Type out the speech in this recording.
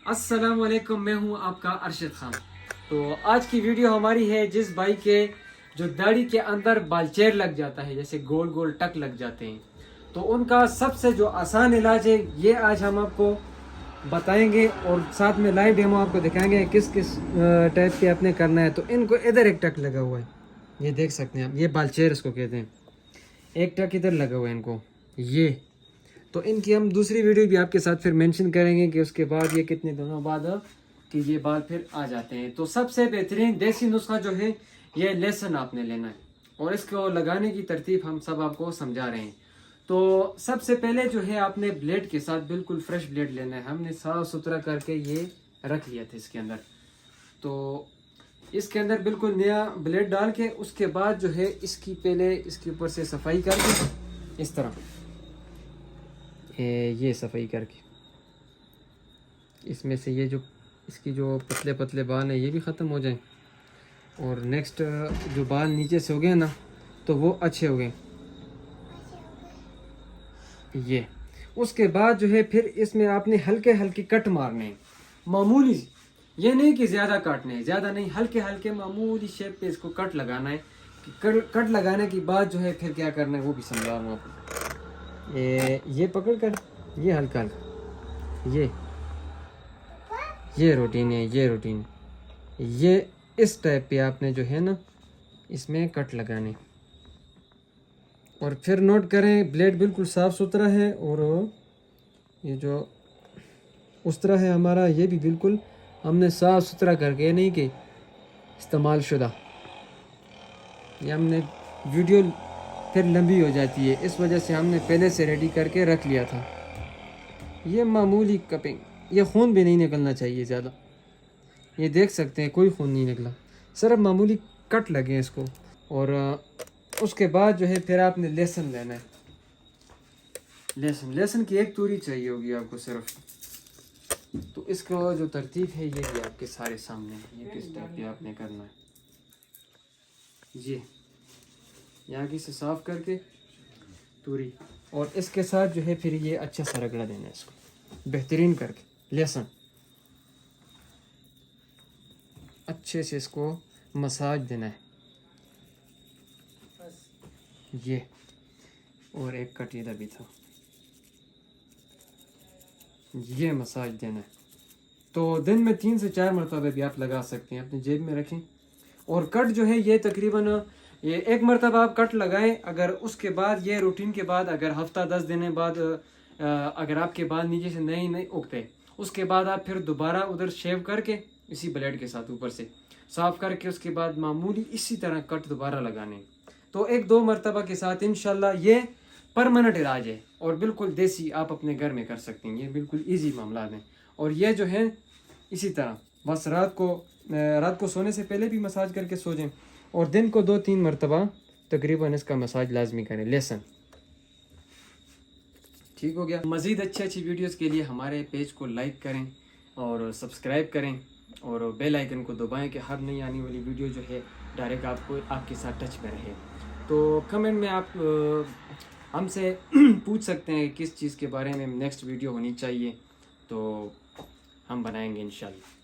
अस्सलाम वालेकुम, मैं हूं आपका अरशद खान। तो आज की वीडियो हमारी है जिस भाई के जो दाढ़ी के अंदर बालचेर लग जाता है, जैसे गोल गोल टक लग जाते हैं, तो उनका सबसे जो आसान इलाज है ये आज हम आपको बताएंगे और साथ में लाइव डेमो आपको दिखाएंगे किस किस टाइप के आपने करना है। तो इनको इधर एक टक लगा हुआ है, ये देख सकते हैं आप, ये बालचेर इसको कहते हैं। एक टक इधर लगा हुआ है इनको, ये तो इनकी हम दूसरी वीडियो भी आपके साथ फिर मेंशन करेंगे कि उसके बाद ये कितने दिनों बाद कि ये बाल फिर आ जाते हैं। तो सबसे बेहतरीन देसी नुस्खा जो है ये लहसुन आपने लेना है और इसको लगाने की तरतीब हम सब आपको समझा रहे हैं। तो सबसे पहले जो है आपने ब्लेड के साथ बिल्कुल फ्रेश ब्लेड लेना है। हमने साफ सुथरा करके ये रख लिया था इसके अंदर। तो इसके अंदर बिल्कुल नया ब्लेड डाल के उसके बाद जो है इसकी पहले इसके ऊपर से सफाई करके इस तरह ये सफाई करके इसमें से ये जो इसकी जो पतले पतले बाल हैं ये भी ख़त्म हो जाएं और नेक्स्ट जो बाल नीचे से हो गए ना तो वो अच्छे हो गए ये। उसके बाद जो है फिर इसमें आपने हल्के हल्के कट मारने हैं, मामूली, ये नहीं कि ज़्यादा काटने हैं, ज़्यादा नहीं, हल्के हल्के मामूली शेप पे इसको कट लगाना है। कट लगाने के बाद जो है फिर क्या करना है वो भी समझा रहा हूँ आपको। ये पकड़ कर ये हल्का हल्का ये रूटीन है, ये रूटीन ये इस टाइप पे आपने जो है ना इसमें कट लगाने और फिर नोट करें ब्लेड बिल्कुल साफ़ सुथरा है और ये जो उस तरह है हमारा ये भी बिल्कुल हमने साफ़ सुथरा करके, नहीं कि इस्तेमाल शुदा। ये हमने वीडियो फिर लंबी हो जाती है, इस वजह से हमने पहले से रेडी करके रख लिया था। ये मामूली कपिंग, ये खून भी नहीं निकलना चाहिए ज़्यादा, ये देख सकते हैं कोई खून नहीं निकला, सिर्फ मामूली कट लगे इसको। और उसके बाद जो है फिर आपने लहसुन लेना है। लहसुन की एक तूरी चाहिए होगी आपको सिर्फ। तो इसका जो तरतीब है ये भी आपके सारे सामने है, ये किस टाइप पे आपने करना है। ये यहाँ की से साफ करके तूरी और इसके साथ जो है फिर ये अच्छा सा रगड़ा देना है इसको बेहतरीन करके। लहसुन अच्छे से इसको मसाज देना है ये। और एक कट इधर भी था, ये मसाज देना है। तो दिन में 3 से 4 मरतबा भी आप लगा सकते हैं, अपनी जेब में रखें। और कट जो है ये तकरीबन ये एक मरतबा आप कट लगाएं, अगर उसके बाद ये रूटीन के बाद अगर हफ्ता 10 दिन बाद अगर आपके बाल नीचे से नहीं उगते, उसके बाद आप फिर दोबारा उधर शेव करके इसी ब्लेड के साथ ऊपर से साफ करके उसके बाद मामूली इसी तरह कट दोबारा लगाने। तो 1-2 मरतबा के साथ इंशाल्लाह ये परमानेंट इलाज है और बिल्कुल देसी आप अपने घर में कर सकते हैं। ये बिल्कुल ईजी मामला है। और ये जो है इसी तरह बस रात को सोने से पहले भी मसाज करके सो जाएं और दिन को 2-3 मरतबा तकरीबन इसका मसाज लाजमी करें। लहसुन ठीक हो गया। मज़ीद अच्छी वीडियोस के लिए हमारे पेज को लाइक करें और सब्सक्राइब करें और बेल आइकन को दबाएं कि हर नई आने वाली वीडियो जो है डायरेक्ट आपको आपके साथ टच में रहे। तो कमेंट में आप हमसे पूछ सकते हैं किस चीज़ के बारे में नेक्स्ट वीडियो होनी चाहिए, तो हम बनाएंगे इंशाल्लाह।